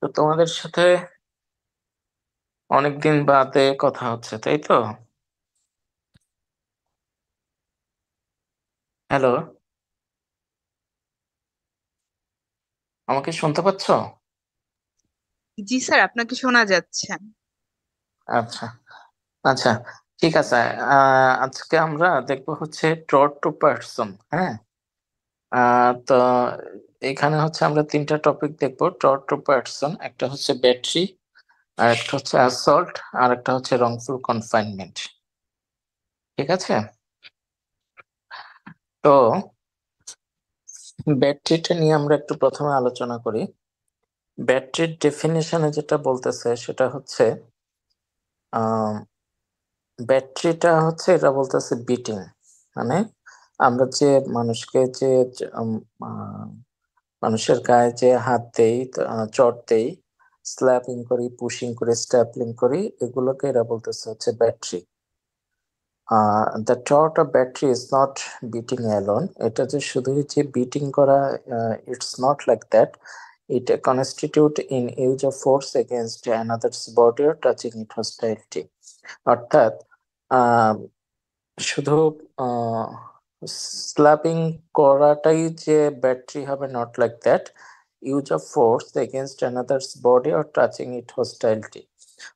তো তোমাদের সাথে অনেকদিন বাদে কথা হচ্ছে, তাই তো? হ্যালো, আমাকে শুনতে পাচ্ছ? জি স্যার, আপনাকে শোনা যাচ্ছে। আচ্ছা, আচ্ছা, ঠিক আছে। আজকে আমরা দেখবো হচ্ছে ট্রড টু পার্সন। হ্যাঁ, তো এখানে হচ্ছে আমরা তিনটা টপিক দেখবো। ট্রড টু পার্সন, একটা হচ্ছে ব্যাটারি, আর একটা হচ্ছে অ্যাসল্ট, আর একটা হচ্ছে রংফুল কনফাইনমেন্ট। ঠিক আছে? তো ব্যাটারিটা নিয়ে আমরা একটু প্রথমে আলোচনা করি। ব্যাটারির ডেফিনেশনে যেটা বলতেছে সেটা হচ্ছে আহ ব্যাটারিটা হচ্ছে, এটা বলতেছে বিটিং, মানে আমরা যে মানুষকে যে উম, আহ, মানুষের গায়ে যে হাত দেই, চড় দেই, স্ল্যাপিং করি, পুশিং করি, স্ট্যাপলিং করি, এগুলোকে এরা বলতেছে হচ্ছে battery. The tort of battery is not beating alone. এটা যে শুধুই যে বিটিং করা, it's not like that. It constitute in use of force against another's body or touching it hostility. অর্থাৎ আহ, শুধু স্ল্যাপিং করাটাই যে ব্যাটারি হবে, not like that. Use of force against another's body or touching it hostility.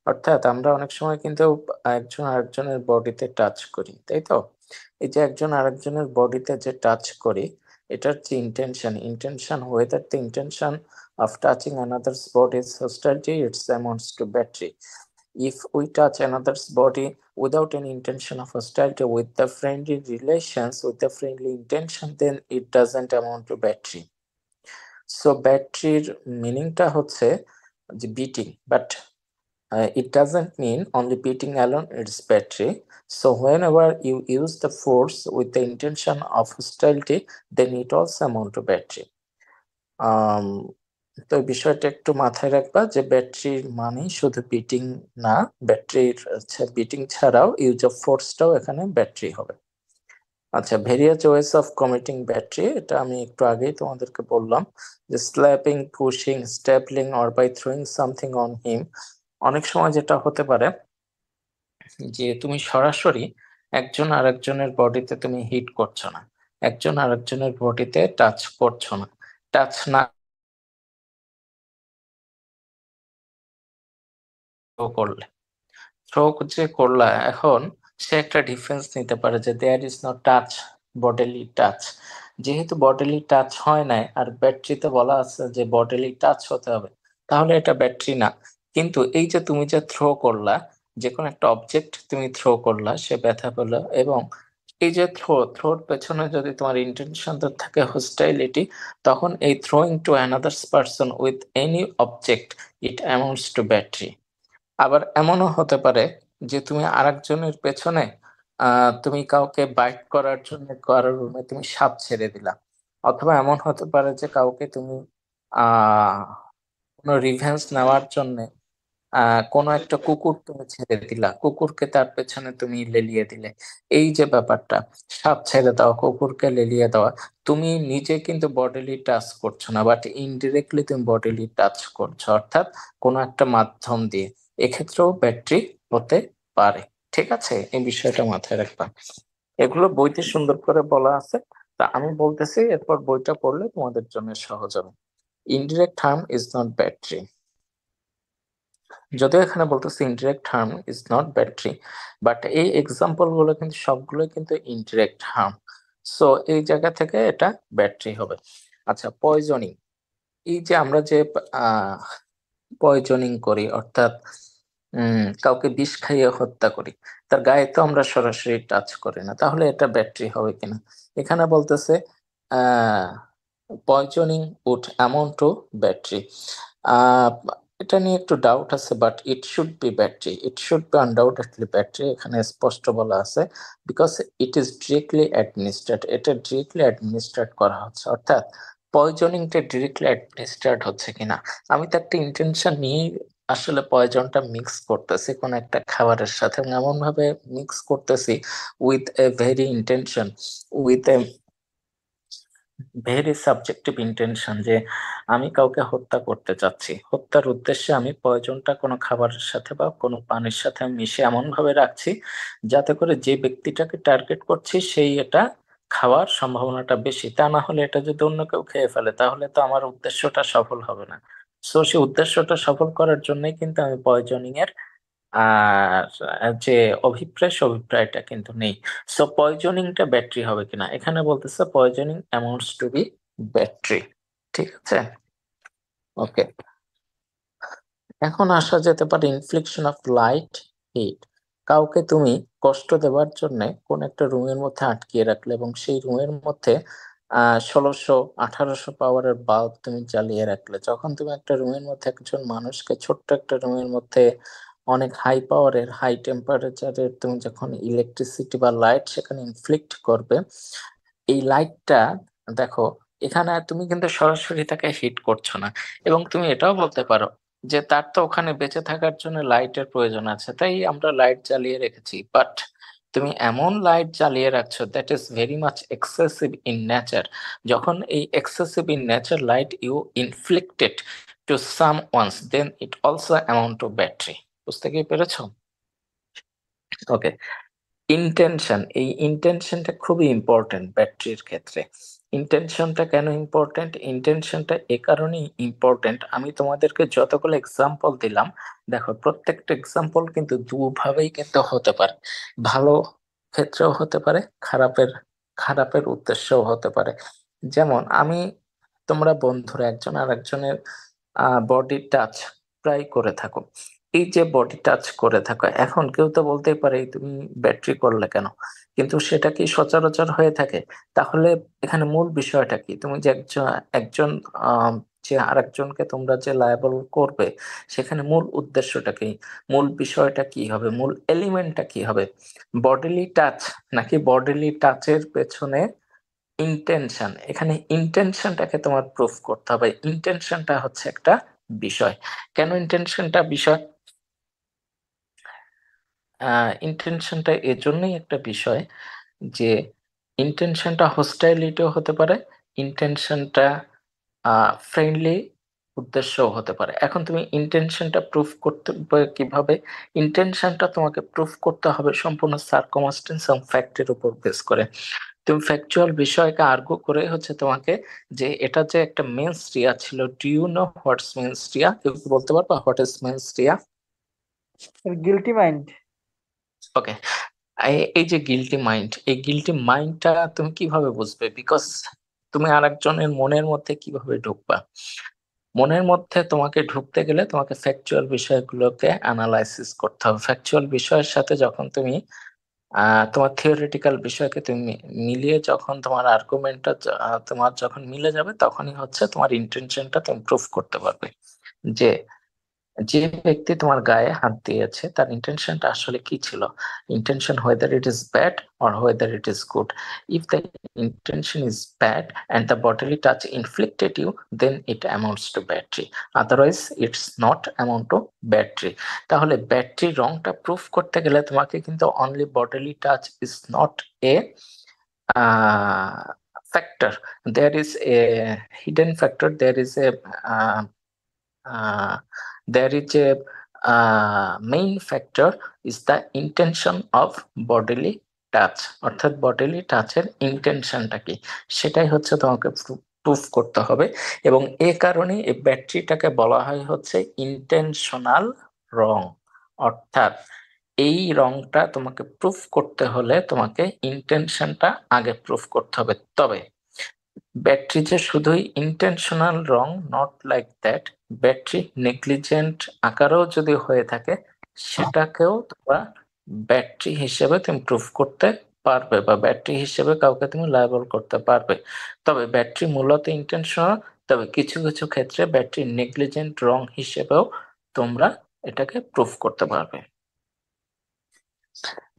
অর্থাৎ আমরা অনেক সময় কিন্তু একজন আরেকজনের বডিতে টাচ করি, তাই তো? এই যে একজন আরেকজনের বডিতে যে টাচ করি, এটার যে intention, whether the intention of touching another's body is hostility, it amounts to battery. If we touch another's body without any intention of hostility, with the friendly relations, with the friendly intention, then it doesn't amount to battery. So batteryর মিনিংটা হচ্ছে যে beating, but it doesn't mean only beating alone, it's battery. So whenever you use the force with the intention of hostility, then it also amount to battery. আম, তো এই বিষয়টা একটু মাথায় রাখবা যে ব্যাটারির মানে শুধু বিটিং না, ব্যাটারির বিটিং ছাড়াও ইউজ অফ ফোর্সটাও এখানে ব্যাটারি হবে। আচ্ছা, various ways of committing battery, এটা আমি একটু আগেই তোমাদেরকে বললাম যে slapping, pushing, stapling or by throwing something on him. অনেক সময় যেটা হতে পারে যে তুমি সরাসরি একজন আরেকজনের বডিতে তুমি হিট করছো না, একজন আরেকজনের বডিতে টাচ করছো না। টাচ না করলে, থ্রো যে করলা, এখন সে একটা ডিফেন্স নিতে পারে যে there is no touch, bodily touch. যেহেতু বডিলি টাচ হয় নাই, আর ব্যাটারিতে বলা আছে যে বডিলি টাচ হতে হবে, তাহলে এটা ব্যাটারি না। কিন্তু এই যে তুমি যে থ্রো করলা, যে কোনো একটা অবজেক্ট তুমি থ্রো করলা, সে ব্যথা পেলো, এবং এই যে থ্রোর পেছনে যদি তোমার ইন্টেনশন থাকে হোস্টাইলিটি, তখন এই throwing to another's person with any object, it amounts to battery. আবার এমনও হতে পারে যে তুমি আরেকজনের পেছনে তুমি কাউকে বাইট করার জন্য কারোর রুমে তুমি সাপ ছেড়ে দিলা, অথবা এমন হতে পারে যে কাউকে তুমি আহ কোনো রিভেঞ্জ নেওয়ার জন্য কোনো একটা কুকুর তুমি ছেড়ে দিলা, কুকুরকে তার পেছনে তুমি লেলিয়ে দিলে। এই যে ব্যাপারটা, সাপ ছেড়ে দেওয়া, কুকুরকে লেলিয়ে দেওয়া, তুমি নিজে কিন্তু বডিলি টাচ করছো না, বাট ইনডিরেক্টলি তুমি বডিলি টাচ করছো, অর্থাৎ কোনো একটা মাধ্যম দিয়ে। এক্ষেত্রেও ব্যাটারি হতে পারে। ঠিক আছে, এই বিষয়টা মাথায় রাখবা। এগুলো বইতে সুন্দর করে বলা আছে। তা আমি বলতেছি, এরপর বইটা পড়লে তোমাদের জন্য সহজ হবে। Indirect harm is not battery. যদিও এখানে বলতেছে indirect harm is not battery, but এই এক্সাম্পল গুলো কিন্তু সবগুলোই কিন্তু ইনডিরেক্ট হার্ম। সো এই জায়গা থেকে এটা ব্যাটারি হবে। আচ্ছা, পয়জনিং। এই যে আমরা যে পয়জনিং করি, অর্থাৎ কাউকে বিষ খাইয়ে হত্যা করি, তার গায়ে তো আমরা সরাসরি টাচ করি না, তাহলে এটা ব্যাটারি হবে কিনা? এখানে বলতেছে ah poisoning would amount to battery. আহ এটা নিয়ে একটু ডাউট আছে, but it should be battery, it should be undoubtedly battery, এখানে স্পষ্ট বলা আছে। Because it is directly administrate, এটা ডিরেক্টলি অ্যাডমিনিস্ট্রেট করা হচ্ছে, অর্থাৎ পয়জনিংটা ডিরেক্টলি অ্যাডমিনিস্ট্রেট হচ্ছে কিনা। আমি তো একটা ইন্টেনশন নিয়ে আসলে পয়জনটা মিক্স করতেছি কোন একটা খাবারের সাথে, এবং এমন ভাবে মিক্স করতেছি with a very intention, with a very subjective intention, যে আমি কাউকে হত্যা করতে চাচ্ছি, হত্যার উদ্দেশ্যে আমি পয়জনটা কোনো খাবারের সাথে বা কোনো পানির সাথে আমি মিশে এমন ভাবে রাখছি যাতে করে যে ব্যক্তিটাকে টার্গেট করছি সেই এটা খাওয়ার সম্ভাবনাটা বেশি। তা না হলে এটা যদি অন্য কেউ খেয়ে ফেলে তাহলে তো আমার উদ্দেশ্যটা সফল হবে না। সো সেই উদ্দেশ্যটা সফল করার জন্যই কিন্তু আমি পয়জনিং এর আর যে অভিপ্রায় সে অভিপ্রায়টা কিন্তু নেই। সো পয়জনিংটা ব্যাটারি হবে কিনা, এখানে বলতেছে poisoning amounts to be battery. ঠিক আছে, ওকে। এখন আসা যেতে পারে ইনফ্লিকশন অফ লাইট হিট। কাউকে তুমি কষ্ট দেওয়ার জন্য কোন একটা রুমের মধ্যে আটকিয়ে রাখলে এবং সেই রুমের মধ্যে 1600-1800 পাওয়ারের বাল্ব তুমি জ্বালিয়ে রাখলে। যখন তুমি একটা রুমের মধ্যে একজন মানুষকে, ছোট্ট একটা রুমের মধ্যে অনেক হাই পাওয়ারের, হাই টেম্পারেচারের তুমি যখন ইলেকট্রিসিটি বা লাইট সেখানে ইনফ্লিক্ট করবে, এই লাইটটা দেখো, এখানে তুমি কিন্তু সরাসরি তাকে হিট করছো না। এবং তুমি এটাও বলতে পারো যে তার তো ওখানে বেঁচে থাকার জন্য লাইটের প্রয়োজন আছে, তাই আমরা লাইট জ্বালিয়ে রেখেছি। বাট তুমি এমন লাইট জ্বালিয়ে রাখছো that is very much excessive in nature. যখন এই excessive in nature light you inflicted to some ones, then it also amount to battery. বুঝতে কি পেরেছো? ওকে। ইন্টেনশন, এই ইন্টেনশনটা খুবই ইম্পর্টেন্ট ব্যাটারির ক্ষেত্রে। ইন্টেনশনটা কেন ইম্পর্টেন্ট? ইন্টেনশনটা এ কারণেই ইম্পর্টেন্ট, আমি তোমাদেরকে যতগুলো এক্সাম্পল দিলাম, দেখো প্রত্যেকটা এক্সাম্পল কিন্তু দুভাবেই কিন্তু হতে পারে। ভালো ক্ষেত্রেও হতে পারে, খারাপের খারাপের উদ্দেশ্যও হতে পারে। যেমন তোমরা বন্ধুরা একজন আর একজনের বডি টাচ প্রায় করে থাকো। এই যে বডি টাচ করে থাকো, এখন কেউ তো বলতেই পারে "এই তুমি ব্যাটারি করলে কেন?" কিন্তু সেটা কি সচরাচর হয়ে থাকে? তাহলে এখানে মূল বিষয়টা কি? তুমি যে একজন একজন আহ যে আরেকজনকে তোমরা যে লায়াবল করবে, সেখানে মূল উদ্দেশ্যটা কি? মূল বিষয়টা কি হবে? মূল এলিমেন্টটা কি হবে? বডিলি টাচ, নাকি বডিলি টাচের পেছনে ইন্টেনশন? এখানে ইন্টেনশনটাকে তোমার প্রুফ করতে হবে। ইন্টেনশনটা হচ্ছে একটা বিষয়। কেন ইন্টেনশনটা বিষয়? ইন্টেনশনটা এজন্যই একটা বিষয় যে ইন্টেনশনটা হোস্টাইলিটিও হতে পারে, ইন্টেনশনটা ফ্রেন্ডলি উদ্দেশ্যও হতে পারে। এখন তুমি ইন্টেনশনটা প্রুফ করতে কিভাবে? ইন্টেনশনটা তোমাকে প্রুফ করতে হবে সম্পূর্ণ সার্কমস্টেন্স এবং ফ্যাক্টের উপর বেস করে। তুমি ফ্যাকচুয়াল বিষয়কে আর্গু করে হচ্ছে তোমাকে, যে এটা যে একটা মেন্স রিয়া ছিল। Do you know what's mens rea? কেউ কি বলতে পারবা what is mens rea? Guilty mind. Okay. এই যে গিল্টি মাইন্ড, এই গিল্টি মাইন্ডটা তুমি কিভাবে বুঝবে? বিকজ তুমি আরেকজনের মনের মধ্যে কিভাবে ঢুকবা? মনের মধ্যে তোমাকে ঢুকতে গেলে তোমাকে ফ্যাকচুয়াল বিষয়গুলোকে অ্যানালাইসিস করতে হবে। ফ্যাকচুয়াল বিষয়ের সাথে যখন তুমি তোমার থিওরিটিক্যাল বিষয়কে তুমি মিলিয়ে যখন তোমার আর্গুমেন্টটা তোমার যখন মিলে যাবে, তখনই হচ্ছে তোমার ইন্টেনশনটা তুমি প্রুফ করতে পারবে যে যে ব্যক্তি তোমার গায়ে হাত দিয়েছে তার ইন্টেনশনটা আসলে কি ছিল। Intention, whether it is bad or whether it is good. If the intention is bad and the bodily touch inflicted you, then it amounts to battery. Otherwise it's not amount to battery. তাহলে battery রংটা proof করতে গেলে তোমাকে কিন্তু only bodily touch is not a factor. There is a hidden factor. There is a uh, there is a main factor is the intention of bodily touch। অর্থাৎ bodily টাচের ইন্টেনশনটা কি, সেটাই হচ্ছে তোমাকে প্রুফ করতে হবে। এবং এ কারণে এই ব্যাটারিটাকে বলা হয় হচ্ছে ইন্টেনশনাল রং। অর্থাৎ এই রংটা তোমাকে প্রুফ করতে হলে তোমাকে ইন্টেনশনটা আগে প্রুফ করতে হবে। তবে ব্যাটারি যে শুধুই intentional wrong, not like that. Battery negligent আকারেও যদি হয়ে থাকে, সেটাকেও তোমরা ব্যাটারি হিসেবে তুমি প্রুফ করতে পারবে, বা ব্যাটারি হিসেবে কাউকে তুমি লায়াবল করতে পারবে। তবে ব্যাটারি মূলত ইন্টেনশনাল, তবে কিছু কিছু ক্ষেত্রে ব্যাটারি নেগলিজেন্ট রং হিসেবেও তোমরা এটাকে প্রুফ করতে পারবে।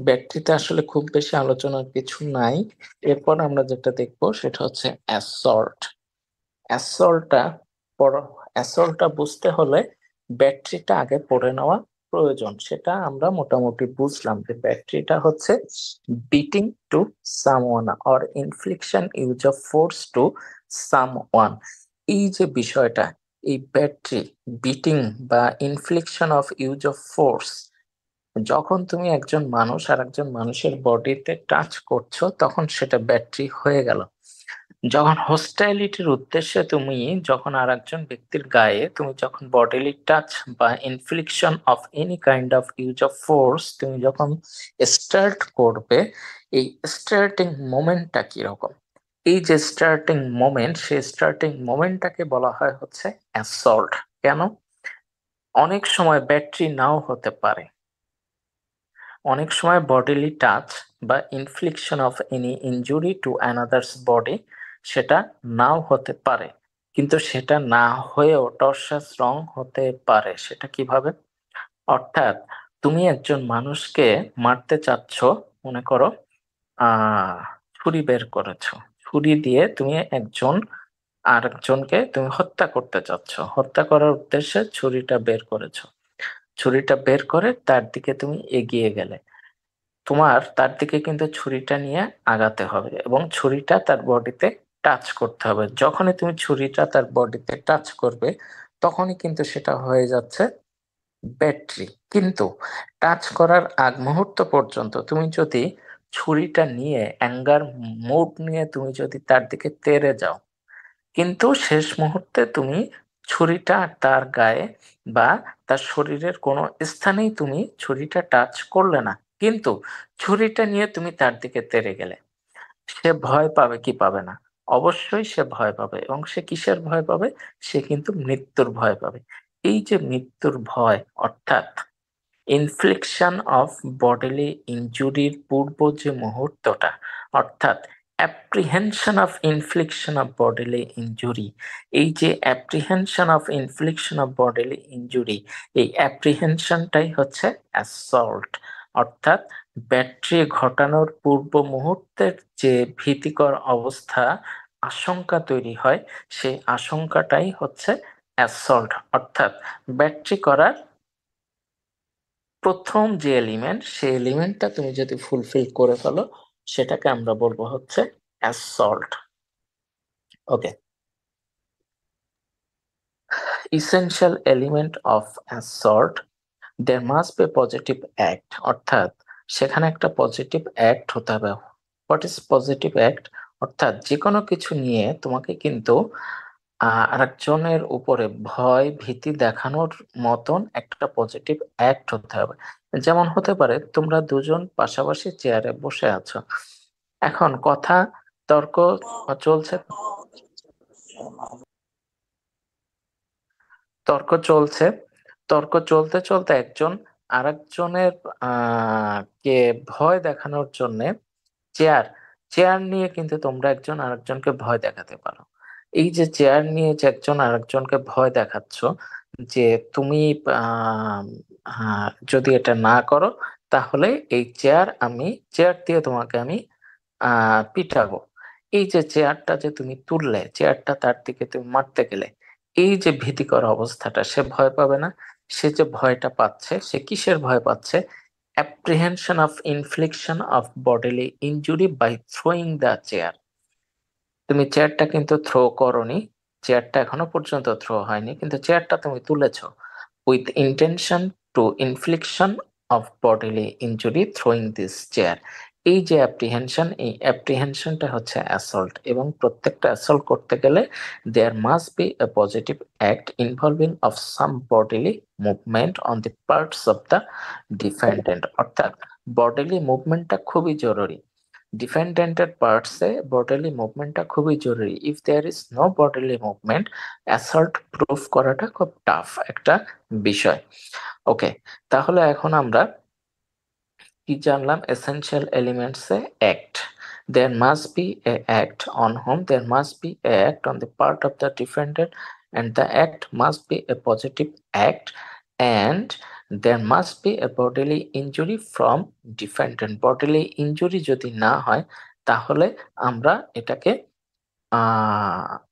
ব্যাটারিতে আসলে খুব বেশি আলোচনার কিছু নাই। এরপর আমরা যেটা দেখবো সেটা হচ্ছে অ্যাসল্ট। অ্যাসল্টটা অ্যাসল্টটা বুঝতে হলে ব্যাটারিটা আগে পড়ে নেওয়া প্রয়োজন সেটা আমরা মোটামুটি বুঝলাম যে ব্যাটারিটা হচ্ছে beating to someone or infliction use of force to someone. এই যে বিষয়টা, এই ব্যাটারি বিটিং বা infliction of use of force, যখন তুমি একজন মানুষ আর একজন মানুষের বডিতে টাচ করছো তখন সেটা ব্যাটারি হয়ে গেল। যখন হোস্টাইলিটির উদ্দেশ্যে তুমি যখন আর একজন ব্যক্তির গায়ে তুমি যখন বডিলি টাচ বা infliction of any kind of use of force তুমি যখন স্টার্ট করবে, এই স্টার্টিং মোমেন্টটা কিরকম? এই যে স্টার্টিং মোমেন্ট, সেই স্টার্টিং মোমেন্টটাকে বলা হয় হচ্ছে অ্যাসল্ট। কেন? অনেক সময় ব্যাটারি নাও হতে পারে, অনেক সময় bodily টাচ বা infliction of any injury to another's body সেটা নাও হতে পারে, কিন্তু সেটা না হয়েও টর্চাস রং হতে পারে। সেটা কিভাবে? অর্থাৎ তুমি একজন মানুষকে মারতে চাচ্ছ, মনে করো আহ ছুরি বের করেছো, ছুরি দিয়ে তুমি আরেকজনকে তুমি হত্যা করতে চাচ্ছ, হত্যা করার উদ্দেশ্যে ছুরিটা বের করেছো, ছুরিটা বের করে তার দিকে তুমি এগিয়ে গেলে, তোমার তার দিকে কিন্তু ছুরিটা নিয়ে আগাতে হবে এবং ছুরিটা তার বডিতে টাচ করতে হবে। যখনই তুমি ছুরিটা তার বডিতে টাচ করবে তখনই কিন্তু সেটা হয়ে যাচ্ছে ব্যাটারি। কিন্তু টাচ করার আগ মুহূর্ত পর্যন্ত তুমি যদি ছুরিটা নিয়ে অ্যাঙ্গার মুড নিয়ে তুমি যদি তার দিকে তেড়ে যাও, কিন্তু শেষ মুহূর্তে তুমি ছুরিটা তার গায়ে বা তার শরীরের কোনো স্থানেই তুমি ছুরিটা টাচ করলে না, কিন্তু ছুরিটা নিয়ে তুমি তার দিকে তেড়ে গেলে, সে ভয় পাবে কি পাবে না? অবশ্যই সে ভয় পাবে। এবং সে কিসের ভয় পাবে? সে কিন্তু মৃত্যুর ভয় পাবে। এই যে মৃত্যুর ভয়, অর্থাৎ ইনফ্লিকশন অফ বডিলি ইনজুরির পূর্ব যে মুহূর্তটা, অর্থাৎ apprehension of infliction of bodily injury, এই যে apprehension of infliction of bodily injury, এই অ্যাপ্রিহেনশনটাই হচ্ছে অ্যাসল্ট। অর্থাৎ ব্যাটারি ঘটানোর পূর্ব মুহূর্তের যে ভীতিকর অবস্থা, আশঙ্কা তৈরি হয়, সেই আশঙ্কাটাই হচ্ছে অ্যাসল্ট। অর্থাৎ ব্যাটারি করার প্রথম যে এলিমেন্ট, সেই এলিমেন্টটা তুমি যদি ফুলফিল করে ফেলো সেটাকে আমরা বলবো হচ্ছে assault. Okay, essential element of assault, there must be a positive act, অর্থাৎ সেখানে একটা পজিটিভ অ্যাক্ট হতে হবে। What is positive act? অর্থাৎ যে কোনো কিছু নিয়ে তোমাকে কিন্তু আরেকজনের উপরে ভয় ভীতি দেখানোর মতন একটা পজিটিভ অ্যাক্ট হতে হবে। যেমন হতে পারে তোমরা দুজন পাশাপাশি চেয়ারে বসে আছো, এখন কথা তর্ক চলছে, তর্ক চলছে, তর্ক চলতে চলতে একজন আরেকজনের কে ভয় দেখানোর জন্য চেয়ার চেয়ার নিয়ে কিন্তু তোমরা একজন আরেকজনকে ভয় দেখাতে পারো। এই যে চেয়ার নিয়ে যে একজন আরেকজনকে ভয় দেখাচ্ছ, যে তুমি আহ যদি এটা না করো তাহলে এই চেয়ার দিয়ে তোমাকে আমি পিটাবো। এই যে চেয়ারটা যে তুমি তুললে, চেয়ারটা তার দিকে তুমি মারতে গেলে, এই যে ভীতিকর অবস্থাটা, সে ভয় পাবে না? সে যে ভয়টা পাচ্ছে, সে কিসের ভয় পাচ্ছে? Apprehension of infliction of bodily injury by throwing the chair. তুমি চেয়ারটা কিন্তু থ্রো করোনি, চেয়ারটা এখনো পর্যন্ত থ্রো হয়নি, কিন্তু চেয়ারটা তুমি তুলেছো with intention to infliction of bodily injury throwing this chair. এই যে অ্যাপ্রিহেনশন, এই অ্যাপ্রিহেনশনটা হচ্ছে অ্যাসল্ট, এবং প্রত্যেকটা অ্যাসল্ট করতে গেলে there must be a positive act involving of some bodily movement on the parts of the defendant. অর্থাৎ বডিলি মুভমেন্টটা খুবই জরুরি, ডিফেন্ডেন্টের পার্টসে বডিলি মুভমেন্টটা খুবই জরুরি। If there is no bodily movement, assault proof করাটা খুব টাফ একটা বিষয়। ওকে, তাহলে এখন আমরা কি জানলাম? Essential elements A act, there must be a act on whom, there must be a act on the part of the defendant, and the act must be a positive act, and there must be a bodily injury from defendant। bodily injury যদি না হয় তাহলে আমরা এটাকে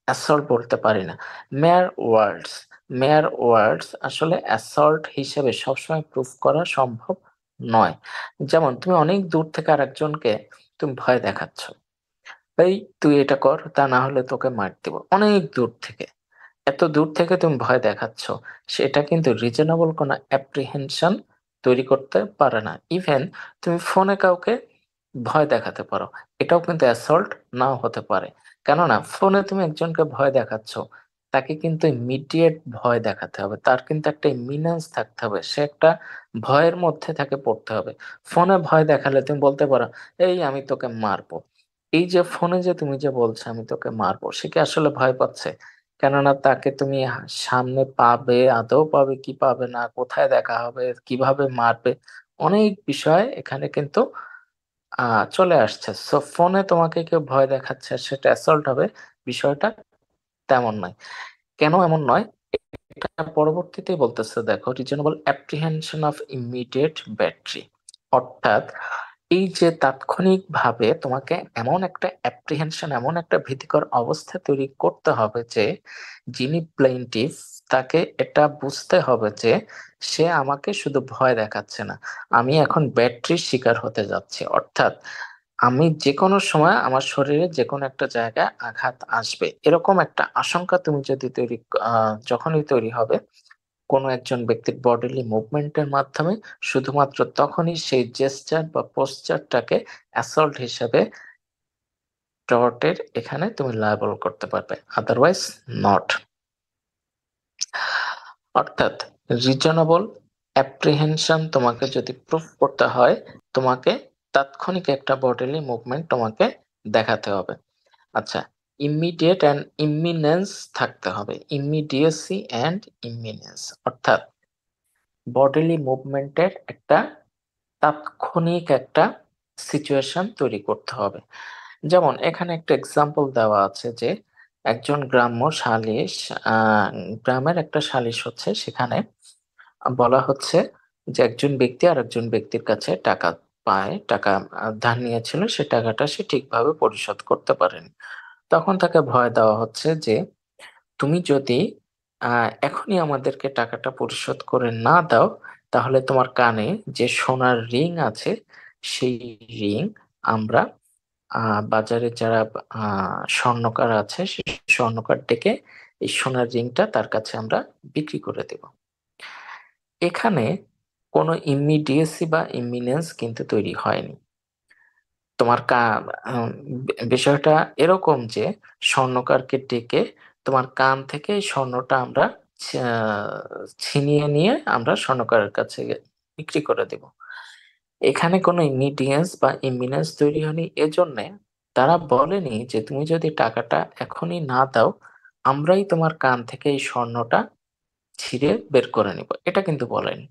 assault বলতে পারি না। মেয়ার ওয়ার্ডস, মেয়ার ওয়ার্ডস আসলে অ্যাসল্ট হিসেবে সবসময় প্রুফ করা সম্ভব নয়। যেমন তুমি অনেক দূর থেকে আরেকজনকে তুমি ভয় দেখাচ্ছ, এই তুই এটা কর, তা না হলে তোকে মার দিব, অনেক দূর থেকে। এত দূর থেকে তুমি ভয় দেখাচ্ছ, সেটা কিন্তু রিজনেবল কোনো অ্যাপ্রিহেনশন তৈরি করতে পারে না। ইভেন তুমি ফোনে কাউকে ভয় দেখাতে পারো, এটাও কিন্তু অ্যাসল্ট নাও হতে পারে। কেননা ফোনে তুমি একজনকে ভয় দেখাচ্ছ, তাকে কিন্তু ইমিডিয়েট ভয় দেখাতে হবে, তার কিন্তু একটা ইমিনেন্স থাকতে হবে, সে একটা ভয়ের মধ্যে তাকে পড়তে হবে। ফোনে ভয় দেখালে তুমি বলতে পারো, এই আমি তোকে মারবো। এই যে ফোনে যে তুমি যে বলছো আমি তোকে মারবো, সে কি আসলে ভয় পাচ্ছে? কেননা তাকে তুমি সামনে পাবে, আদৌ পাবে কি পাবে না, কোথায় দেখা হবে, কিভাবে মারবে, অনেক বিষয় এখানে কিন্তু চলে আসছে। সো ফোনে তোমাকে কেউ ভয় দেখাচ্ছে, সেটা অ্যাসল্ট হবে, বিষয়টা তেমন নয়। কেন এমন নয়, এটা পরবর্তীতে বলতেছে, দেখো, reasonable apprehension of immediate battery, অর্থাৎ এই যে তাৎক্ষণিকভাবে তোমাকে এমন একটা অ্যাপ্রিহেনশন, এমন একটা ভীতিকর অবস্থা তৈরি করতে হবে যে যিনি প্লেইন্টিফ, তাকে এটা বুঝতে হবে যে সে আমাকে শুধু ভয় দেখাচ্ছে না, আমি এখন ব্যাটারির শিকার হতে যাচ্ছি। অর্থাৎ আমি যে কোনো সময় আমার শরীরে যে কোনো একটা জায়গায় আঘাত আসবে, এরকম একটা আশঙ্কা তুমি যদি যখনই তৈরি হবে কোনো একজন ব্যক্তির বডিলি মুভমেন্টের মাধ্যমে, শুধুমাত্র তখনই সেই জেস্চার বা পোস্চারটাকে অ্যাসল্ট হিসেবে টর্টের এখানে তুমি লায়াবল করতে পারবে, আদারওয়াইজ নট। অর্থাৎ রিজনেবল অ্যাপ্রিহেনশন তোমাকে যদি প্রুফ করতে হয়, তোমাকে তাৎক্ষণিক একটা বডিলি মুভমেন্ট তোমাকে দেখাতে হবে। আচ্ছা, ইমিডিয়েট অ্যান্ড ইমিনেন্স থাকতে হবে, ইমিডিয়েসি অ্যান্ড ইমিনেন্স, অর্থাৎ বডিলি মুভমেন্টের একটা তাৎক্ষণিক একটা সিচুয়েশন তৈরি করতে হবে। যেমন এখানে একটা এক্সাম্পল দেওয়া আছে যে একজন গ্রাম্য সালিশ, আহ, গ্রামের একটা সালিশ হচ্ছে, সেখানে বলা হচ্ছে যে একজন ব্যক্তি আর একজন ব্যক্তির কাছে টাকা পায়, টাকা ধার নিয়েছিল, সে টাকাটা সে ঠিকভাবে পরিশোধ করতে পারেনি। তখন তাকে ভয় দেওয়া হচ্ছে যে তুমি যদি এখনই আমাদেরকে টাকাটা পরিশোধ করে না দাও, তাহলে তোমার কানে যে সোনার রিং আছে, সেই রিং আমরা বাজারে যারা স্বর্ণকার আছে, সেই স্বর্ণকার ডেকে এই সোনার রিংটা তার কাছে আমরা বিক্রি করে দেব। এখানে কোনো ইমিডিয়েসি বা ইমিনেন্স কিন্তু তৈরি হয়নি। তোমার বিষয়টা এরকম যে স্বর্ণকারকে ডেকে তোমার কান থেকে এই স্বর্ণটা আমরা ছিনিয়ে নিয়ে আমরা স্বর্ণকারের কাছে বিক্রি করে দেব। এখানে কোনো ইমিডিয়েন্স বা ইমিনেন্স তৈরি হয়নি, এজন্য তারা বলেনি যে তুমি যদি টাকাটা এখনই না দাও, আমরাই তোমার কান থেকে এই স্বর্ণটা ছিঁড়ে বের করে নিব, এটা কিন্তু বলেনি।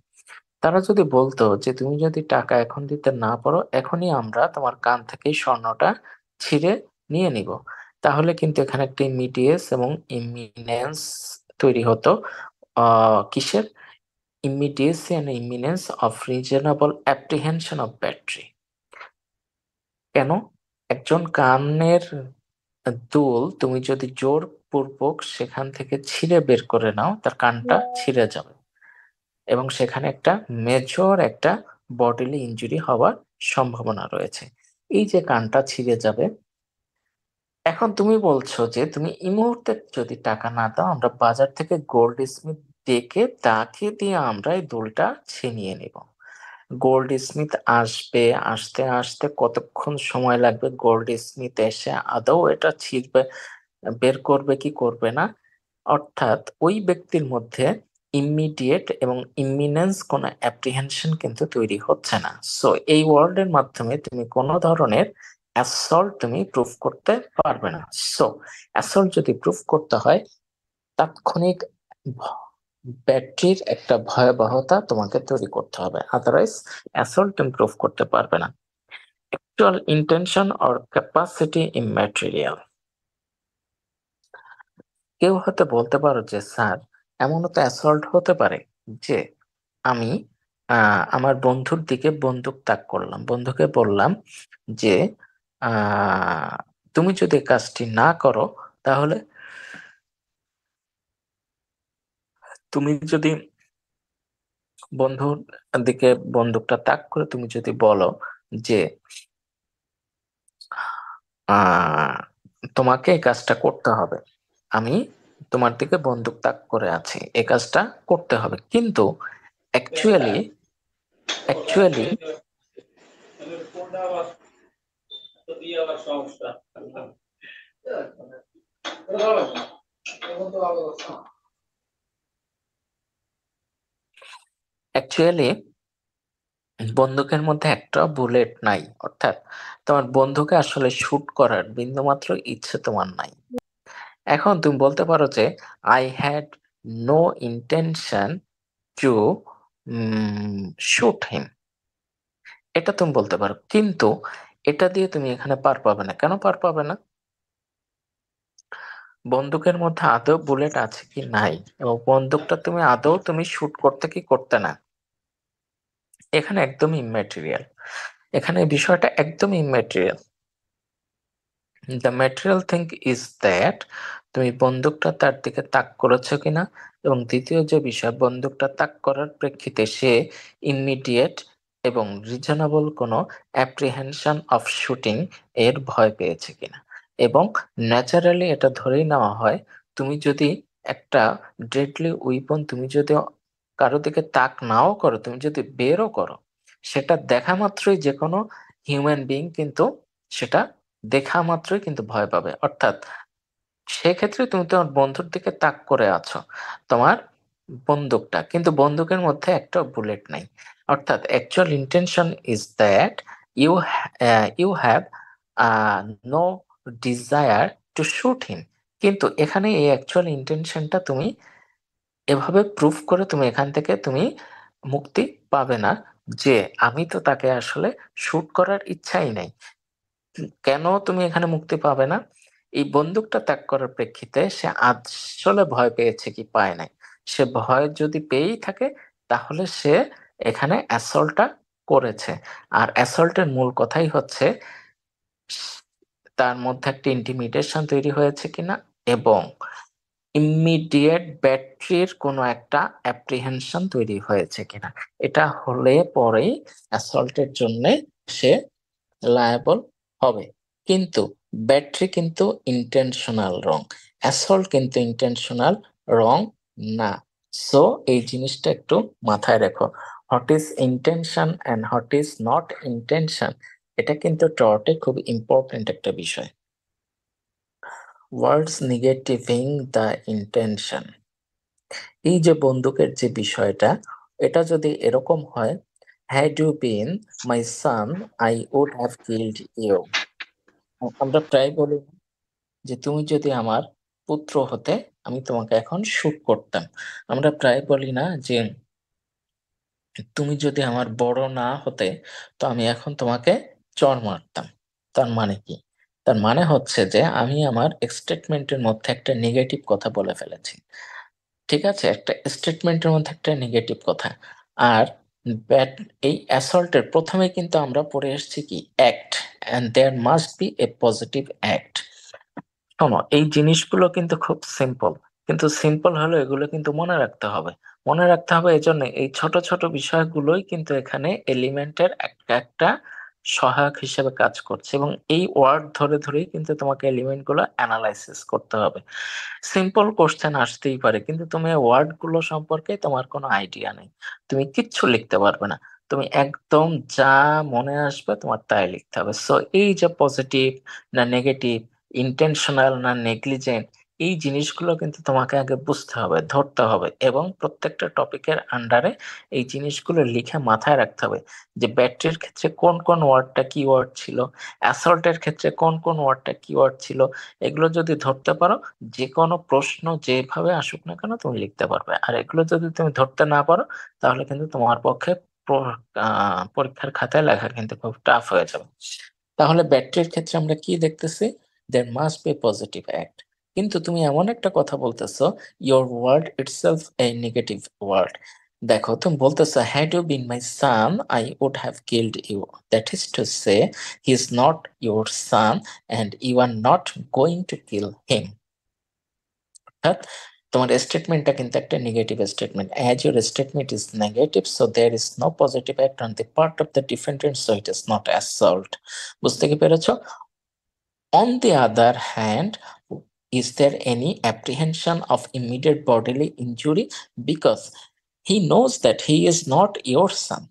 তারা যদি বলতো যে তুমি যদি টাকা এখন দিতে না পারো, এখনই আমরা তোমার কান থেকে এই স্বর্ণটা ছিঁড়ে নিয়ে নিব, তাহলে কিন্তু এখানে একটা ইমিডিয়েস এবং ইমিনেন্স তৈরি হতো। কিসের? Immediacy and imminence of reasonable apprehension of battery. কেন? একজন কানের দুল তুমি যদি জোরপূর্বক সেখান থেকে ছিঁড়ে বের করে নাও, তার কানটা ছিঁড়ে যাবে এবং সেখানে একটা মেজর একটা বডিলি ইনজুরি হওয়ার সম্ভাবনা রয়েছে। এই যে কানটা ছিঁড়ে যাবে, এখন তুমি বলছো যে তুমি এই মুহূর্তে যদি টাকা না দাও, আমরা বাজার থেকে গোল্ড স্মিথ ডেকে তাকে দিয়ে আমরা এই দুলটা ছিনিয়ে নিব। গোল্ড স্মিথ আসবে, আসতে আসতে কতক্ষণ সময় লাগবে, গোল্ড স্মিথ এসে আদৌ এটা ছিঁড়বে, বের করবে কি করবে না, অর্থাৎ ওই ব্যক্তির মধ্যে ইমিডিয়েট এবং ইমিনেন্স কোনো অ্যাপ্রিহেনশন কিন্তু তৈরি হচ্ছে না। সো এই ওয়ার্ডের মাধ্যমে তুমি কোনো ধরনের অ্যাসল্ট তুমি প্রুফ করতে পারবে না। সো অ্যাসল্ট যদি প্রুফ করতে হয়, তাৎক্ষণিক ব্যাটারির একটা ভয়াবহতা তোমাকে তৈরি করতে হবে, আদারওয়াইজ অ্যাসল্ট তুমি প্রুফ করতে পারবে না। Actual intention or capacity immaterial, কেউ হয়তো বলতে পারো যে স্যার, এমনও তো অ্যাসল্ট হতে পারে যে আমি আমার বন্ধুর দিকে বন্দুক তাক করলাম, বন্ধুকে বললাম যে আহ তুমি যদি এই কাজটি না করো, তাহলে তুমি যদি বন্ধুর দিকে বন্দুকটা তাক করে তুমি যদি বলো যে তোমাকে এই কাজটা করতে হবে, আমি তোমার দিকে বন্দুক তাক করে আছি, এই কাজটা করতে হবে, কিন্তু অ্যাকচুয়ালি অ্যাকচুয়ালি অ্যাকচুয়ালি বন্দুকের মধ্যে একটা বুলেট নাই, অর্থাৎ তোমার বন্ধুকে আসলে শুট করার বিন্দুমাত্র ইচ্ছে তোমার নাই। এখন তুমি বলতে পারো যে I had no intention to shoot him, এটা তুমি বলতে পারো, কিন্তু এটা দিয়ে তুমি এখানে পার পাবে না। কেন পার পাবে না? বন্দুকের মধ্যে আদৌ বুলেট আছে কি নাই, এবং বন্দুকটা তুমি আদৌ তুমি শুট করতে কি করতে না, এখানে একদম ইম্যাটেরিয়াল। এখানে বিষয়টা একদম immaterial. The material thing is that তুমি বন্দুকটা তার দিকে তাক করেছো কিনা, এবং দ্বিতীয় যে বিষয়, বন্দুকটা তাক করার প্রেক্ষিতে সে ইমিডিয়েট এবং রিজনেবল কোনো অ্যাপ্রিহেনশন অফ শুটিং এর ভয় পেয়েছে কিনা। এবং ন্যাচারালি এটা ধরেই নেওয়া হয়, তুমি যদি একটা ডেডলি উইপন তুমি যদি কারো দিকে তাক নাও করো, তুমি যদি বেরও করো, সেটা দেখা মাত্রই যে কোনো হিউম্যান বিং কিন্তু সেটা দেখা মাত্রই কিন্তু ভয় পাবে। অর্থাৎ সেক্ষেত্রে তুমি তোমার বন্ধুর দিকে তাক করে আছো, তোমার বন্দুকটা, কিন্তু বন্দুকের মধ্যে একটা বুলেট নাই। অর্থাৎ actual intention is that you you have no desire to shoot him, কিন্তু এখানে এই অ্যাকচুয়াল ইন্টেনশনটা তুমি এভাবে প্রুফ করে তুমি এখান থেকে তুমি মুক্তি পাবে না, যে আমি তো তাকে আসলে শুট করার ইচ্ছাই নাই। কেন তুমি এখানে মুক্তি পাবে না? এই বন্দুকটা ত্যাগ করার প্রেক্ষিতে সে আসলে ভয় পেয়েছে কি পায় নাই। সে ভয় যদি পেয়েই থাকে, তাহলে সে এখানে অ্যাসল্টটা করেছে। আর অ্যাসল্টের মূল কথাই হচ্ছে তার মধ্যে একটা ইন্টিমিডেশন তৈরি হয়েছে কিনা, এবং ইমিডিয়েট ব্যাটারির কোনো একটা অ্যাপ্রিহেনশন তৈরি হয়েছে কিনা। এটা হলে পরেই অ্যাসল্টের জন্য সে লায়াবল হবে। কিন্তু ব্যাটারি কিন্তু ইন্টেনশনাল রং, অ্যাসল্ট কিন্তু ইন্টেনশনাল রং না। সো এই জিনিসটা একটু মাথায় রেখো, what is intention and what is not intention, এটা কিন্তু টর্টে খুব ইম্পর্টেন্ট একটা বিষয়। ওয়ার্ডস নেগেটিভিং দ্য ইন্টেনশন, এই যে বন্দুকের যে বিষয়টা, এটা যদি এরকম হয়, had you been my son I would have killed you, আমরা প্রায় বলি যে তুমি যদি আমার পুত্র হতে আমি তোমাকে এখন শুট করতাম। আমরা প্রায় বলি না যে তুমি যদি আমার বড় না হতে তো আমি এখন তোমাকে চড় মারতাম। তার মানে কি? তার মানে হচ্ছে যে আমি আমার স্টেটমেন্টের মধ্যে একটা নেগেটিভ কথা বলে ফেলেছি। ঠিক আছে, একটা স্টেটমেন্টের মধ্যে একটা নেগেটিভ কথা। আর ব্যাট এই অ্যাসল্টের প্রথমে কিন্তু আমরা পড়ে এসেছি কি act, and there must be a positive act. শোনো, এই জিনিসগুলো কিন্তু খুব সিম্পল, কিন্তু সিম্পল হলেও এগুলো কিন্তু মনে রাখতে হবে। মনে রাখতে হবে এজন্য এই ছোট ছোট বিষয়গুলোই কিন্তু এখানে এলিমেন্টের একটা একটা সহায়ক হিসেবে কাজ করছে, এবং এই ওয়ার্ড ধরে ধরেই কিন্তু তোমাকে এলিমেন্ট গুলো অ্যানালাইসিস করতে হবে। সিম্পল কোশ্চেন আসতেই পারে, কিন্তু তুমি ওয়ার্ড গুলো সম্পর্কে তোমার কোনো আইডিয়া নেই, তুমি কিচ্ছু লিখতে পারবে না। তুমি একদম যা মনে আসবে তোমার তাই লিখতে হবে। সো এই যে পজিটিভ না নেগেটিভ, ইন্টেনশনাল না নেগলিজেন্ট, এই জিনিসগুলো কিন্তু তোমাকে আগে বুঝতে হবে, ধরতে হবে, এবং প্রত্যেকটা টপিকের আন্ডারে এই জিনিসগুলো লিখে মাথায় রাখতে হবে যে ব্যাটারির ক্ষেত্রে কোন কোন ওয়ার্ডটা কি ওয়ার্ড ছিল, অ্যাসল্টের ক্ষেত্রে কোন কোন ওয়ার্ডটা কি ওয়ার্ড ছিল। এগুলো যদি ধরতে পারো, যে কোনো প্রশ্ন যেভাবে আসুক না কেন তুমি লিখতে পারবে। আর এগুলো যদি তুমি ধরতে না পারো, তাহলে কিন্তু তোমার পক্ষে পরীক্ষার খাতায় লেখা কিন্তু খুব টাফ হয়ে যাবে। তাহলে ব্যাটারির ক্ষেত্রে আমরা কি দেখতেছি, there must be positive act, কিন্তু তুমি এমন একটা কথা বলতেছো, your word itself a negative word। দেখো তুমি বলতেছো had you been my son I would have killed you, that is to say he is not your son and you are not going to kill him। অর্থাৎ তোমার স্টেটমেন্টটা কিন্তু একটা negative statement. As your statement is negative, so there is no positive act on the part of the defendant, so it is not assault. বুঝতে কি পেরেছো? On the other hand, is there any apprehension of immediate bodily injury? Because he knows that he is not your son.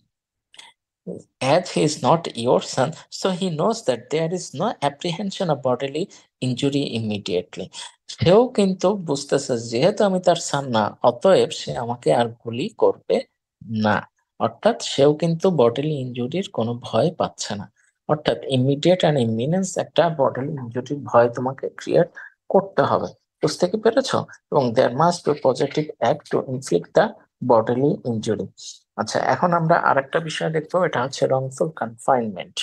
As he is not your son, so he knows that there is no apprehension of bodily injury immediately. সেও কিন্তু বুঝতেছে যেহেতু আমি তার সান না, অতএব সে আমাকে আর গুলি করবে না। অর্থাৎ সেও কিন্তু বডিলি ইনজুরির কোনো ভয় পাচ্ছে না। অর্থাৎ ইমিডিয়েট অ্যান্ড ইমিনেন্স একটা বডিলি ইনজুরির ভয় তোমাকে ক্রিয়েট করতে হবে। বুঝতে কি পেরেছো? এবং there must be positive act to inflict the bodily injury. আচ্ছা, এখন আমরা আরেকটা বিষয় দেখবো, এটা হচ্ছে রংফুল কনফাইনমেন্ট।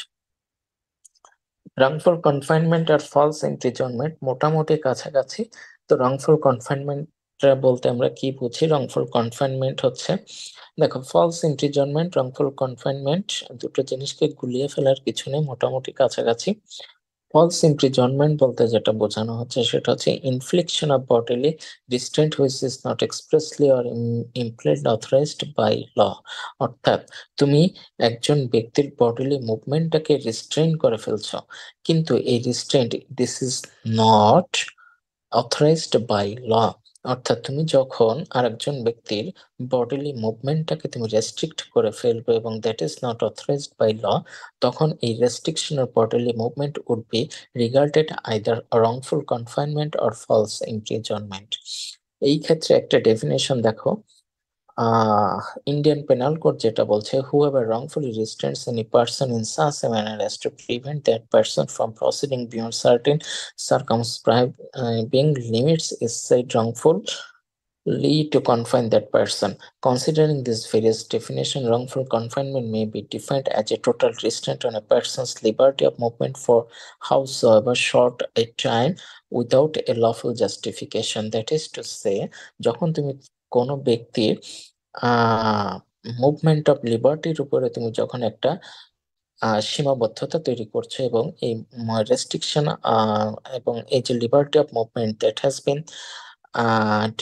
রংফুল কনফাইনমেন্ট আর ফলস ইমপ্রিজনমেন্ট মোটামুটি কাছাকাছি। তো রংফুল কনফাইনমেন্ট বলতে আমরা কি বুঝি? রংফুল কনফাইনমেন্ট হচ্ছে, দেখো, ফলস ইমপ্রিজনমেন্ট, রংফুল কনফাইনমেন্ট দুটো জিনিসকে গুলিয়ে ফেলার কিছু নেই, মোটামুটি কাছাকাছি। ফলস ইমপ্রিজনমেন্ট বলতে যেটা বোঝানো হচ্ছে সেটা হচ্ছে infliction of bodily restraint which is not expressly or implied authorised by law. অর্থাৎ তুমি একজন ব্যক্তির বডিলি মুভমেন্টটাকে রিস্ট্রেন করে ফেলছো, কিন্তু এই restraint this is not authorised by law. অর্থাৎ তুমি যখন আরেকজন ব্যক্তির বডিলি মুভমেন্টটাকে তুমি রেস্ট্রিক্ট করে ফেলবে এবং that is not authorised by law, তখন এই restriction of bodily movement would be regarded either wrongful confinement or false imprisonment. এই ক্ষেত্রে একটা ডেফিনেশন দেখো, Indian Penal Code যেটা বলছে, whoever wrongfully restrains any person in such a manner as to prevent that person from proceeding beyond certain circumscribing limits is said wrongfully to confine that person. Considering this various definition, wrongful confinement may be defined as a total restraint on a person's liberty of movement for howsoever short a time without a lawful justification. That is to say, যখন তুমি কোনো ব্যক্তির movement of লিবার্টির উপরে তুমি যখন একটা সীমাবদ্ধতা তৈরি করছো এবং এই রেস্ট্রিকশন এবং এই যে liberty of movement that has been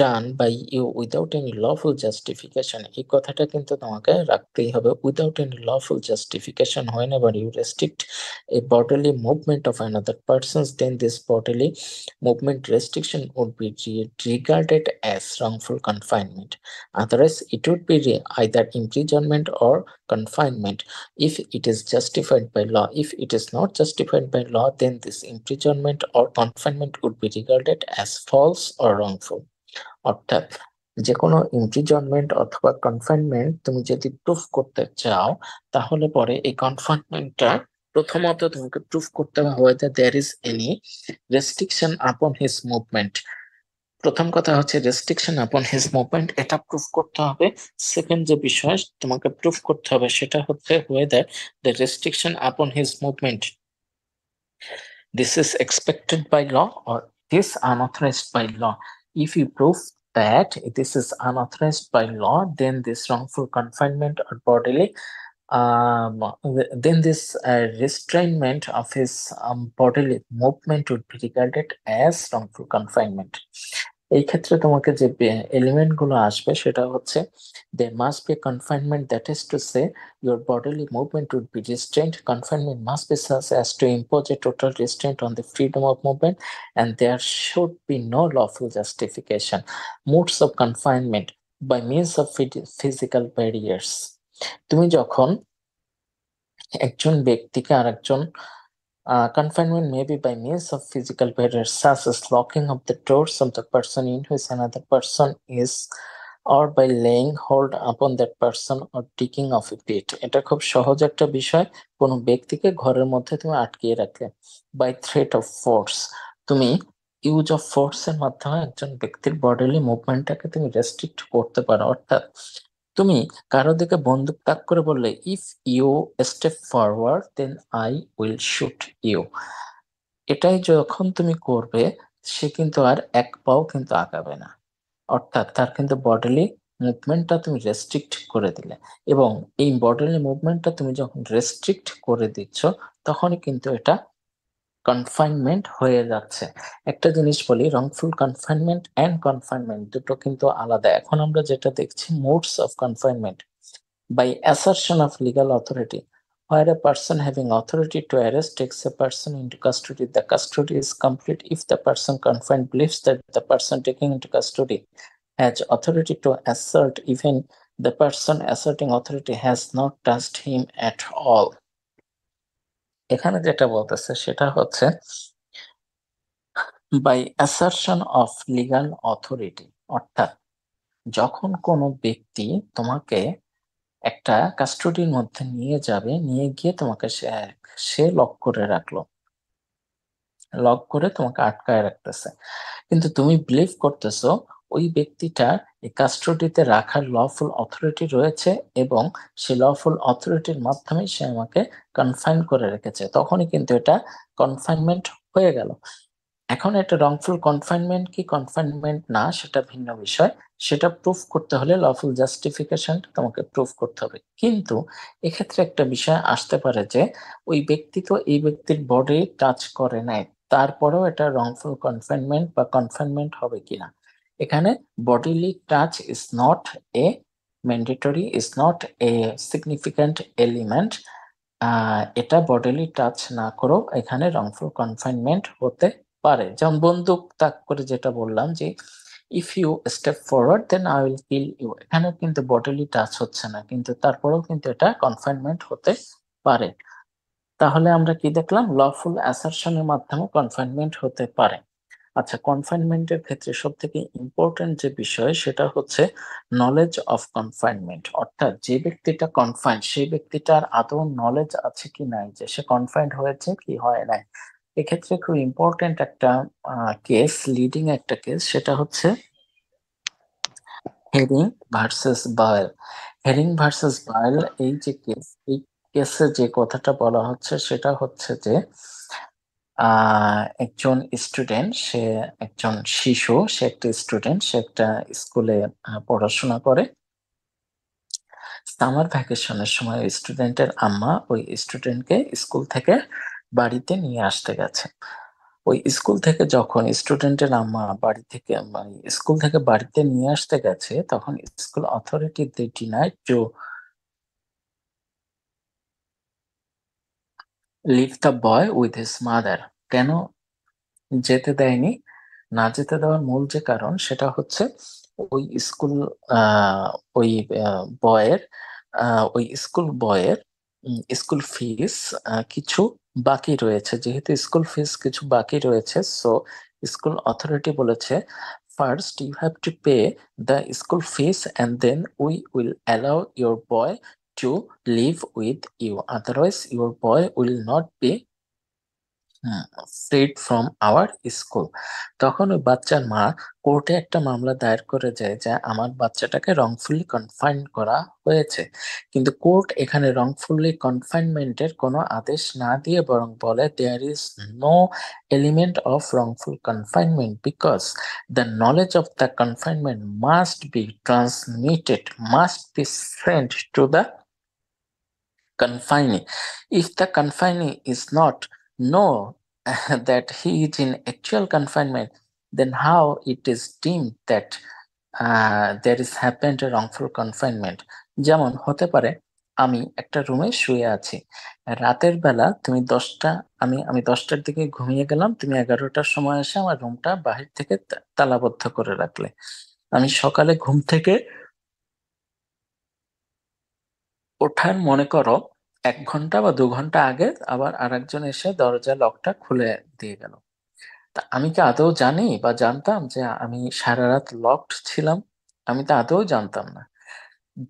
done by you without any lawful justification, এই কথাটা কিন্তু তোমাকে রাখতেই হবে। Without any lawful justification whenever you restrict a bodily movement of another persons, then this bodily movement restriction would be regarded as wrongful confinement. Otherwise it would be either imprisonment or confinement if it is justified by law. If it is not justified by law, then this imprisonment or confinement would be regarded as false or wrongful. অর্থাৎ যে কোনো imprisonment অথবা confinement তুমি যদি proof করতে চাও, তাহলে পরে এই কনফাইনমেন্টটা প্রথমত তোমাকে প্রুফ করতে হবে whether there is any restriction upon his movement। প্রথম কথা হচ্ছে রেস্ট্রিকশন আপন হিজ মুভমেন্ট, এটা প্রুফ করতে হবে। সেকেন্ড যে বিষয় তোমাকে প্রুফ করতে হবে সেটা হচ্ছে whether the restriction upon his movement this is expected by law or this unauthorized by law. If you prove that this is unauthorized by law, then this wrongful confinement or bodily then this restrainment of his bodily movement would be regarded as wrongful confinement. এই ক্ষেত্রে তোমাকে যে element গুলো আসবে সেটা হচ্ছে there must be a confinement, that is to say your bodily movement would be restrained. Confinement must be such as to impose a total restraint on the freedom of movement, and there should be no lawful justification. Modes of confinement by means of physical barriers. তুমি যখন একজন ব্যক্তিকে আরেকজন confinement may be by means of physical barriers such as locking of the doors of the person in which another person is, or by laying hold upon that person or digging of a pit. এটা খুব সহজ একটা বিষয়। কোনো ব্যক্তিকে ঘরের মধ্যে তুমি আটকিয়ে রাখলে, by threat of force, তুমি ইউজ অফ ফোর্স এর মাধ্যমে একজন ব্যক্তির বডিলি মুভমেন্টটাকে তুমি রেস্ট্রিক্ট করতে পারো। অর্থাৎ তুমি কারো দিকে বন্দুক তাক করে বললে if you step forward then I will shoot you, এটাই যখন তুমি করবে সে কিন্তু আর এক পাও কিন্তু আগাবে না। অর্থাৎ তার কিন্তু বডিলি মুভমেন্টটা তুমি রেস্ট্রিক্ট করে দিলে, এবং এই বডিলি মুভমেন্টটা তুমি যখন রেস্ট্রিক্ট করে দিচ্ছ তখনই কিন্তু এটা কনফাইনমেন্ট হয়ে যাচ্ছে। একটা জিনিস বলি, রংফুল কনফাইনমেন্ট এন্ড কনফাইনমেন্ট দুটো কিন্তু আলাদা। এখন আমরা যেটা দেখছি modes of confinement by assertion of legal authority, where a person having authority to arrest takes a person into custody. The custody is complete if the person confined believes that the person taken into custody has authority to assert, even the person asserting authority has not touched him at all. এখানে যেটা বলতেছে সেটা হচ্ছে by assertion of legal authority, অর্থাৎ যখন কোনো ব্যক্তি তোমাকে একটা কাস্টডির মধ্যে নিয়ে যাবে, নিয়ে গিয়ে তোমাকে সে লক করে রাখলো, লক করে তোমাকে আটকায় রাখতেছে, কিন্তু তুমি বিলিভ করতেছো ওই ব্যক্তিটা এই কাস্টডিতে রাখার লফুল অথরিটি রয়েছে এবং সে লফুল অথরিটির মাধ্যমে সে আমাকে কনফাইন করে রেখেছে, তখনই কিন্তু এটা কনফাইনমেন্ট হয়ে গেল। এখন এটা রংফুল কনফাইনমেন্ট কি কনফাইনমেন্ট না সেটা ভিন্ন বিষয়, সেটা প্রুফ করতে হলে লফুল জাস্টিফিকেশন তোমাকে প্রুফ করতে হবে। কিন্তু এক্ষেত্রে একটা বিষয় আসতে পারে যে ওই ব্যক্তি তো এই ব্যক্তির বডি টাচ করে নাই, তারপরেও এটা রংফুল কনফাইনমেন্ট বা কনফাইনমেন্ট হবে কিনা। এখানে bodily touch is not a mandatory, is not a significant element. এটা বডিলি টাচ না করেও এখানে রংফুল কনফাইনমেন্ট হতে পারে। যেমন বন্দুক তাক করে যেটা বললাম যে if you step forward then I will kill you, এখানেও কিন্তু বডিলি টাচ হচ্ছে না, কিন্তু তারপরেও কিন্তু এটা কনফাইনমেন্ট হতে পারে। তাহলে আমরা কি দেখলাম, লফুল অ্যাসারশনের মাধ্যমে কনফাইনমেন্ট হতে পারে। আচ্ছা, কনফাইনমেন্টের ক্ষেত্রে সব থেকে ইম্পর্টেন্ট যে বিষয় সেটা হচ্ছে নলেজ অফ কনফাইনমেন্ট, অর্থাৎ যে ব্যক্তিটা কনফাইন্ড সেই ব্যক্তিটার আদৌ নলেজ আছে কি নাই যে সে কনফাইন্ড হয়েছে কি হয় নাই। এক্ষেত্রে খুব ইম্পর্টেন্ট একটা কেস, লিডিং একটা কেস, সেটা হচ্ছে herring versus bile. Herring versus bile এই যে কেস, এই কেসে যে কথাটা বলা হচ্ছে সেটা হচ্ছে যে একজন স্টুডেন্ট, সে একজন শিশু, সে একটা স্টুডেন্ট, সে একটা স্কুলে পড়াশোনা করে। সামার ভ্যাকেশনের সময় স্টুডেন্টের আম্মা ওই স্টুডেন্টকে স্কুল থেকে বাড়িতে নিয়ে আসতে গেছে। ওই স্কুল থেকে যখন স্টুডেন্টের আম্মা বাড়ি থেকে মানে স্কুল থেকে বাড়িতে নিয়ে আসতে গেছে, তখন school authority they denied to leave the boy with his mother. কেন যেতে দেয়নি? না যেতে দেওয়ার মূল যে কারণ সেটা হচ্ছে ওই স্কুল ওই বয়ের ওই স্কুল বয়ের স্কুল ফিস কিছু বাকি রয়েছে। যেহেতু স্কুল ফিস কিছু বাকি রয়েছে, সো স্কুল অথরিটি বলেছে first you have to pay the school fees and then we will allow your boy to leave with you, otherwise your boy will not be freed from our school. তখন ওই বাচ্চার মা কোর্টে একটা মামলা দায়ের করে যায় যে আমার বাচ্চাটাকে রংফুলি কনফাইন করা হয়েছে, কিন্তু কোর্ট এখানে রংফুলি কনফাইনমেন্টের কোনো আদেশ না দিয়ে বরং বলে there is no element of wrongful confinement because the knowledge of the confinement must be transmitted, must be sent to the confining. If the confining is not know that he is in actual confinement, then how it is deemed that there is happened a wrongful confinement? যেমন হতে পারে আমি একটা রুমে শুয়ে আছি, রাতের বেলা তুমি 10টা, আমি 10টার দিকে ঘুমিয়ে গেলাম, তুমি 11টার সময় এসে আমার রুমটা বাহির থেকে তালাবদ্ধ করে রাখলে। আমি সকালে ঘুম থেকে ওঠার মনে করো 1 ঘন্টা বা 2 ঘন্টা আগে আবার আরেকজন এসে দরজা লকটা খুলে দিয়ে গেল। তা আমি কি আদৌ জানি বা জানতাম যে আমি সারা রাত লকড ছিলাম? আমি তো আদৌ জানতাম না।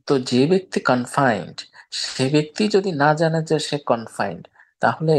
তো যে ব্যক্তি কনফাইন্ড সে ব্যক্তি যদি না জানে যে সে কনফাইন্ড, তাহলে